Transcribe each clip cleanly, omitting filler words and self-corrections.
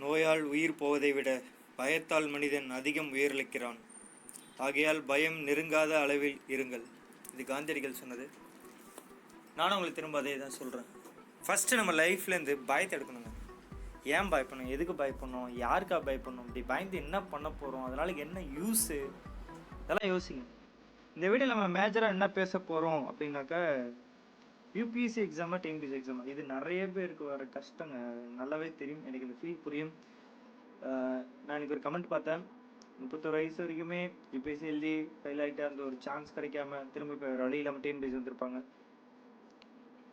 நோயால் உயிர் போவதை விட பயத்தால் மனிதன் அதிகம் உயிரிழக்கிறான். ஆகையால் பயம் நெருங்காத அளவில் இருங்கள். இது காந்தியடிகள் சொன்னது. நானும் உங்களுக்கு திரும்ப அதே தான் சொல்கிறேன். ஃபஸ்ட்டு நம்ம லைஃப்லேருந்து பயத்தை எடுக்கணுங்க. ஏன் பயப்படணும், எதுக்கு பயப்படணும், யாருக்கா பயப்படணும், இப்படி பயந்து என்ன பண்ண போகிறோம், அதனால என்ன யூஸு, இதெல்லாம் யோசிங்க. இந்த வீடியோ நம்ம மேஜராக என்ன பேச போகிறோம் அப்படின்னாக்கா, யூபிஎஸ்சி எக்ஸாமா டிஎன்பிஎஸ்சி எக்ஸாமா, இது நிறைய பேருக்கு வர கஷ்டங்க. நல்லாவே தெரியும், எனக்கு இந்த ஃபீல் புரியும். நான் எனக்கு ஒரு கமெண்ட் பார்த்தேன், 31 வயசு வரைக்குமே யூபிஎஸ்சி எழுதி ஃபெயில் ஆகிட்டு அந்த ஒரு சான்ஸ் கிடைக்காம திரும்ப இப்போ வழி இல்லாமல் டிஎன்பிஎஸ்சி வந்திருப்பாங்க.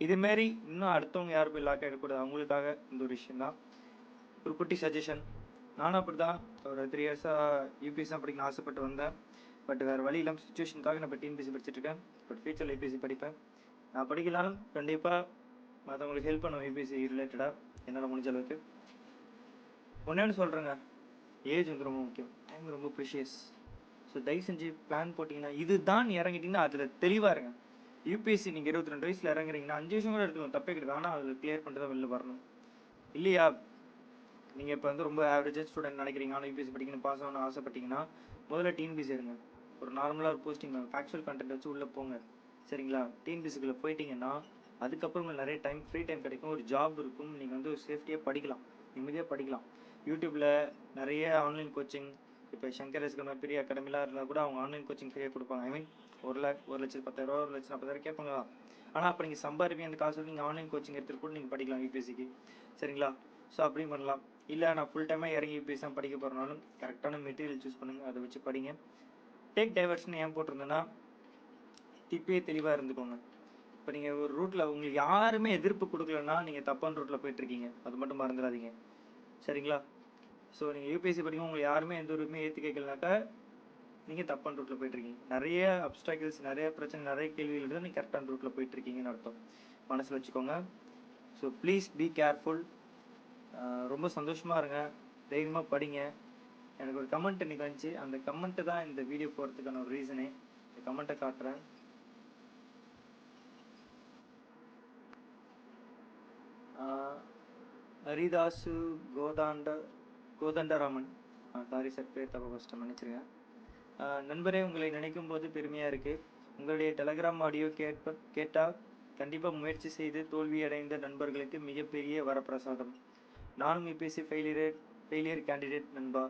இதுமாரி இன்னும் அடுத்தவங்க யாரும் போய் லாக் ஆகிடக்கூடாது, அவங்களுக்காக இந்த ஒரு விஷயம் தான். ஒரு குட்டி சஜஷன். நானும் அப்படி தான் ஒரு 3 இயர்ஸாக யூபிஎஸ்சி தான் படிக்கணும்னு ஆசைப்பட்டு வந்தேன். பட் வேறு வழி இல்லாமல் சுச்சுவேஷனுக்காக நான் இப்போ டிஎன்பிஎஸ்சி படிச்சுட்ருக்கேன். பட் ஃபியூச்சரில் யூபிஎஸ்சி படிப்பேன். நான் படிக்கலாலும் கண்டிப்பாக மற்றவங்களுக்கு ஹெல்ப் பண்ணுவேன் யூபிஎஸ்சி ரிலேட்டடாக என்னால் முடிஞ்ச அளவுக்கு. ஒன்று சொல்கிறேங்க, ஏஜ் வந்து ரொம்ப முக்கியம், டைம் ரொம்ப ப்ரிஷியஸ். ஸோ தயவு செஞ்சு பிளான் போட்டிங்கன்னா இதுதான் இறங்கிட்டிங்கன்னா அதில் தெளிவாக இருங்க. யூபிஎஸ்சி நீங்கள் 22 வயசில் இறங்குறீங்கன்னா 5 வருஷம் கூட எடுத்துக்கணும், தப்பே கிடையாது. ஆனால் அதில் கிளியர் பண்ணிட்டு தான் வெளில வரணும். இல்லையா, நீங்கள் இப்போ வந்து ரொம்ப ஆவரேஜாக ஸ்டூடெண்ட் நினைக்கிறீங்க, ஆனால் யூபிஎஸ்சி படிக்கணும் பாஸ் ஆகணும்னு ஆசைப்பட்டீங்கன்னா முதல்ல டிஎன்பிஎஸ்சி இருங்க. ஒரு நார்மலாக ஒரு போஸ்டிங் ஃபேக்சுவல் கண்டென்ட் வச்சு உள்ளே போங்க, சரிங்களா? டிஎன்பிஎஸ்சிக்குள்ளே போயிட்டீங்கன்னா அதுக்கப்புறம் நிறைய டைம் ஃப்ரீ டைம் கிடைக்கும், ஒரு ஜாப் இருக்கும், நீங்கள் வந்து ஒரு சேஃப்டியாக படிக்கலாம், நிம்மதியாக படிக்கலாம். யூடியூப்பில் நிறைய ஆன்லைன் கோச்சிங், இப்போ சங்கர் எஸ்கர் பெரிய அகாடமிலாம் இருந்தால் கூட அவங்க ஆன்லைன் கோச்சிங் ஃப்ரீயாக கொடுப்பாங்க. ஐ மீன் 1,10,000 1,40,000 கேட்பாங்க. ஆனால் அப்போ நீங்கள் சம்பாதிப்பீங்க, அந்த காசு நீங்கள் ஆன்லைன் கோச்சிங் எடுத்துகிட்டு கூட நீங்கள் படிக்கலாம் யூபிஎஸ்சிக்கு, சரிங்களா? ஸோ அப்படியும் பண்ணலாம். இல்லை நான் ஃபுல் டைமாக இறங்கி யூபிஎஸ்சி தான் படிக்க போகிறனாலும் கரெக்டான மெட்டீரியல் சூஸ் பண்ணுங்கள், அதை வச்சு படிங்க. டேக் டைவர்ஷன் ஏன் போட்டிருந்தேன்னா, இப்பயே தெளிவாக இருந்துக்கோங்க. இப்போ நீங்கள் ஒரு ரூட்டில் உங்களுக்கு யாருமே எதிர்ப்பு கொடுக்கலன்னா நீங்கள் தப்பான ரூட்டில் போயிட்டுருக்கீங்க, அது மட்டும் மறந்துடாதீங்க, சரிங்களா? ஸோ நீங்கள் யூபிஎஸ்சி படிக்கும் உங்களுக்கு யாருமே எந்த ரூட்டுமே ஏற்றி கேட்கலனாக்கா நீங்கள் தப்பான ரூட்டில் போயிட்டுருக்கீங்க. நிறைய அப்டாக்கிள்ஸ், நிறைய பிரச்சனை, நிறைய கேள்விகள் தான் நீங்கள் கரெக்டான ரூட்டில் போயிட்டுருக்கீங்கன்னு அர்த்தம். மனசில் வச்சுக்கோங்க. So please be careful. ரொம்ப சந்தோஷமாக இருங்க, தைரியமாக படிங்க. எனக்கு ஒரு கமெண்ட் இன்றைக்கி வந்துச்சு, அந்த கமெண்ட்டு தான் இந்த வீடியோ போகிறதுக்கான ஒரு ரீசனே. இந்த கமெண்ட்டை காட்டுறேன். ஹரிதாசு கோதண்டராமன், சாரி சார் பேர் தப்ப ஃபஸ்ட்டு மன்னிச்சிருங்க. நண்பரே, உங்களை நினைக்கும் போது பெருமையாக இருக்குது. உங்களுடைய டெலகிராம் ஆடியோ கேட்டால் கண்டிப்பாக முயற்சி செய்து தோல்வியடைந்த நண்பர்களுக்கு மிகப்பெரிய வரப்பிரசாதம். நானும் யூபிஎஸ்சி ஃபெயிலியர் கேண்டிடேட் நண்பா.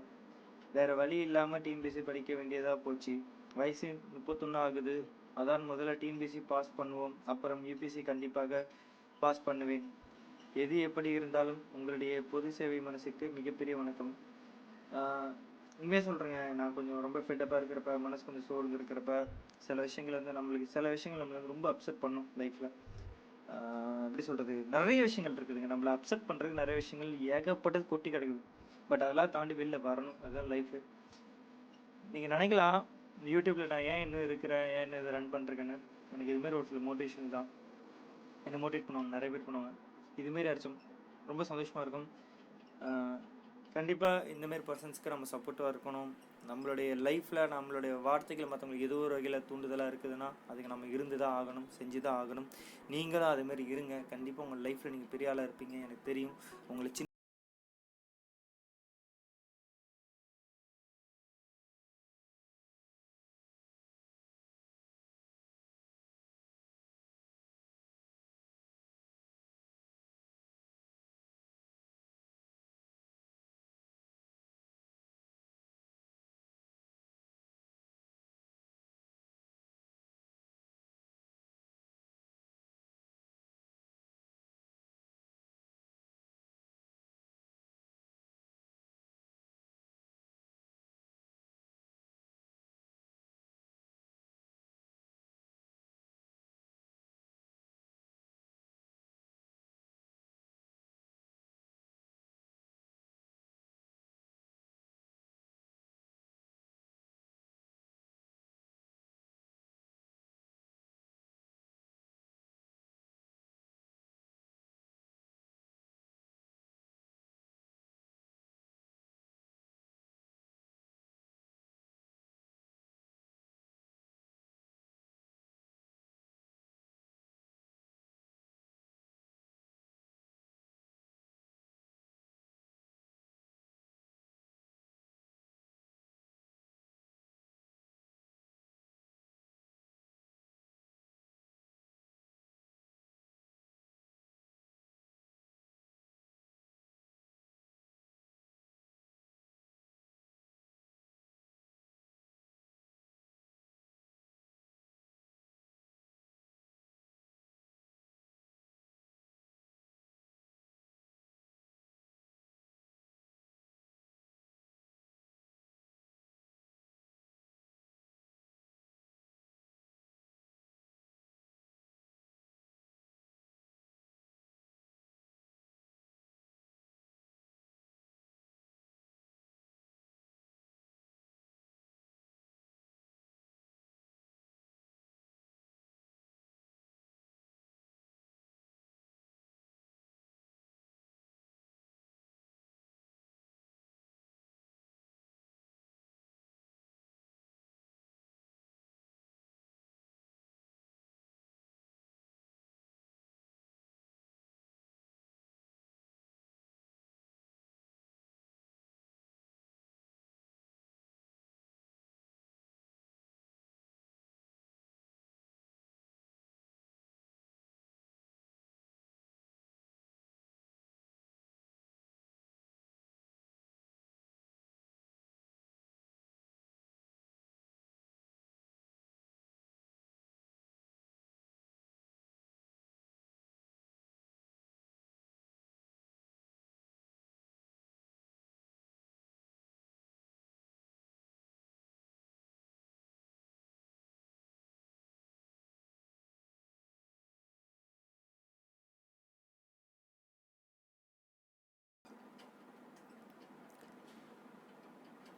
வேறு வழி இல்லாமல் டிஎன்பிஎஸ்சி படிக்க வேண்டியதாக போச்சு. வயசு 31 ஆகுது. அதான் முதல்ல டிஎன்பிஎஸ்சி பாஸ் பண்ணுவோம், அப்புறம் யூபிஎஸ்சி கண்டிப்பாக பாஸ் பண்ணுவேன். எது எப்படி இருந்தாலும் உங்களுடைய பொது சேவை மனசுக்கு மிகப்பெரிய வணக்கம். உண்மையாக சொல்கிறேங்க, நான் கொஞ்சம் ரொம்ப ஃபிட்டப்பாக இருக்கிறப்ப, மனசு கொஞ்சம் சோர்ந்து இருக்கிறப்ப சில விஷயங்கள் வந்து நம்மளை ரொம்ப அப்செட் பண்ணும் லைஃப்பில். எப்படி சொல்கிறது, நிறைய விஷயங்கள் இருக்குதுங்க நம்மளை அப்செட் பண்ணுறதுக்கு, நிறைய விஷயங்கள் ஏகப்பட்டது கொட்டி கிடக்குது. பட் அதெல்லாம் தாண்டி வெளில வரணும், அதுதான் லைஃபு. நீங்கள் நினைக்கலாம் யூடியூப்பில் நான் ஏன் இன்னும் இருக்கிறேன், ஏன் இன்னும் இதை ரன் பண்ணுறேன்னு. எனக்கு இதுமாரி ஒரு சில மோட்டிவேஷன் தான் என்னை மோட்டிவேட் பண்ணுவாங்க, நிறைய பேர் பண்ணுவாங்க. இதுமாரி அடிச்சோம் ரொம்ப சந்தோஷமாக இருக்கும். கண்டிப்பாக இந்தமாரி பர்சன்ஸ்க்கு நம்ம சப்போர்ட்டாக இருக்கணும். நம்மளுடைய லைஃப்பில் நம்மளுடைய வார்த்தைகள் மற்றவங்களுக்கு ஏதோ ஒரு வகையில் தூண்டுதலாக இருக்குதுன்னா அதுக்கு நம்ம இருந்து தான் ஆகணும், செஞ்சு தான் ஆகணும். நீங்களும் அதுமாரி இருங்க. கண்டிப்பாக உங்கள் லைஃப்பில் நீங்கள் பெரிய ஆளாக இருப்பீங்க, எனக்கு தெரியும். உங்களை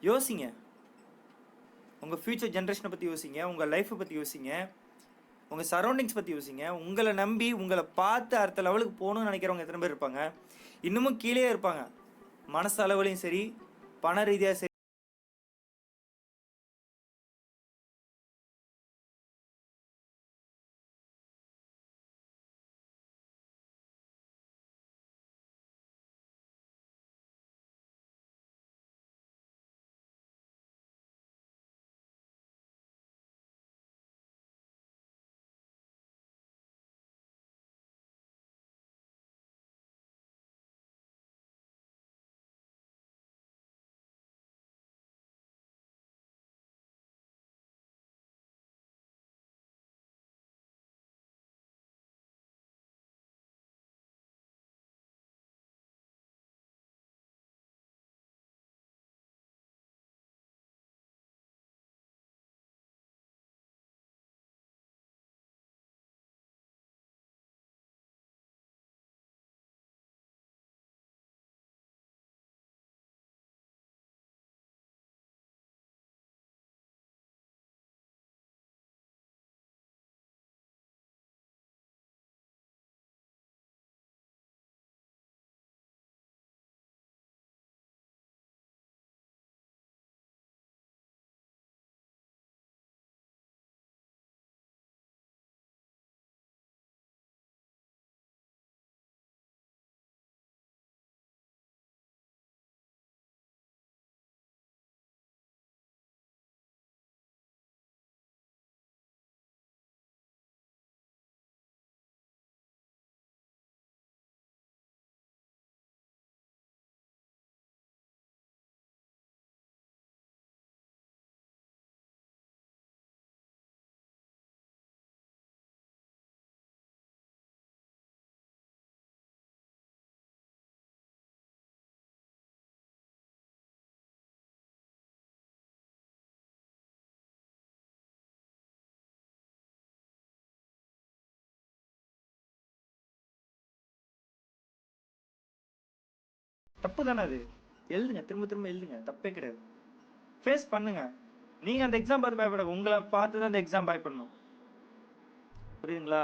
யோசிங்க, உங்கள் ஃப்யூச்சர் ஜென்ரேஷனை பற்றி யோசிங்க, உங்கள் லைஃப்பை பற்றி யோசிங்க, உங்கள் சரௌண்டிங்ஸ் பற்றி யோசிங்க. உங்களை நம்பி உங்களை பார்த்து அடுத்த லெவலுக்கு போகணும்னு நினைக்கிறவங்க எத்தனை பேர் இருப்பாங்க? இன்னமும் கீழே இருப்பாங்க, மனசு அளவுலையும் சரி, பண ரீதியாக சரி. தப்பு தானே அது? எழுதுங்க, திரும்ப திரும்ப எழுதுங்க, தப்பே கிடையாது. ஃபேஸ் பண்ணுங்க. நீங்கள் அந்த எக்ஸாம் பார்த்து பயப்பட, உங்களை பார்த்து தான் அந்த எக்ஸாம் பயப்படணும். புரியுதுங்களா?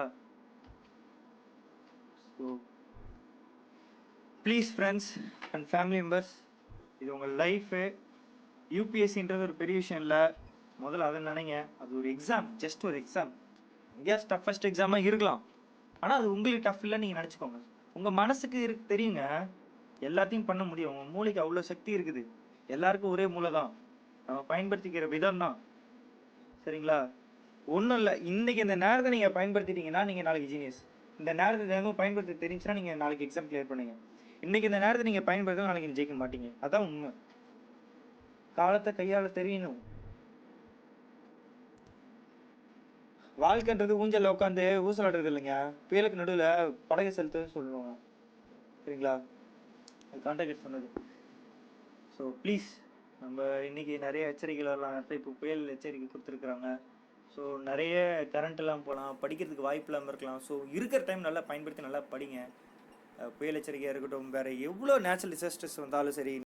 So please friends and family members, இது உங்கள் லைஃபு. யூபிஎஸ்சின்றது ஒரு பெரிய விஷயம் இல்லை. முதல்ல அதை நினைங்க, அது ஒரு எக்ஸாம், ஜஸ்ட் ஒரு எக்ஸாம். இந்தியாஸ் டஃபஸ்ட் எக்ஸாமாக இருக்கலாம், ஆனால் அது உங்களுக்கு டஃப் இல்லைன்னு நீங்கள் நினச்சிக்கோங்க. உங்கள் மனசுக்கு தெரியுங்க, எல்லாத்தையும் பண்ண முடியும். உங்கள் மூளைக்கு அவ்வளோ சக்தி இருக்குது. எல்லாருக்கும் ஒரே மூளை தான், நம்ம பயன்படுத்திக்கிற விதம் தான். சரிங்களா? ஒன்றும் இல்லை, இன்றைக்கி இந்த நேரத்தை நீங்கள் பயன்படுத்திட்டீங்கன்னா நீங்கள் நாளைக்கு ஜீனியஸ். இந்த நேரத்தை தினமும் பயன்படுத்த தெரிஞ்சுன்னா நீங்கள் நாளைக்கு எக்ஸாம் கிளியர் பண்ணுங்க. இன்றைக்கி இந்த நேரத்தை நீங்கள் பயன்படுத்த நாளைக்கு ஜெயிக்க மாட்டீங்க. அதான் உண்மை. காலத்தை கையாள தெரியணும். வாழ்க்கைன்றது ஊஞ்சலில் உட்காந்து ஊசலாடுறது இல்லைங்க, புயலுக்கு நடுவில் படகை செலுத்துன்னு சொல்லுவாங்க. சரிங்களா? அது கான்டாக்ட் சொன்னது. ஸோ ப்ளீஸ், நம்ம இன்றைக்கி நிறைய எச்சரிக்கைலாம் இப்போ புயல் எச்சரிக்கை கொடுத்துருக்குறாங்க. ஸோ நிறைய கரண்ட் எல்லாம் போகலாம், படிக்கிறதுக்கு வாய்ப்பு இல்லாமல் இருக்கலாம். ஸோ இருக்கிற டைம் நல்லா பயன்படுத்தி நல்லா படிங்க. புயல் எச்சரிக்கையாக இருக்கட்டும், வேறு எவ்வளோ நேச்சுரல் டிசாஸ்டர்ஸ் வந்தாலும் சரி,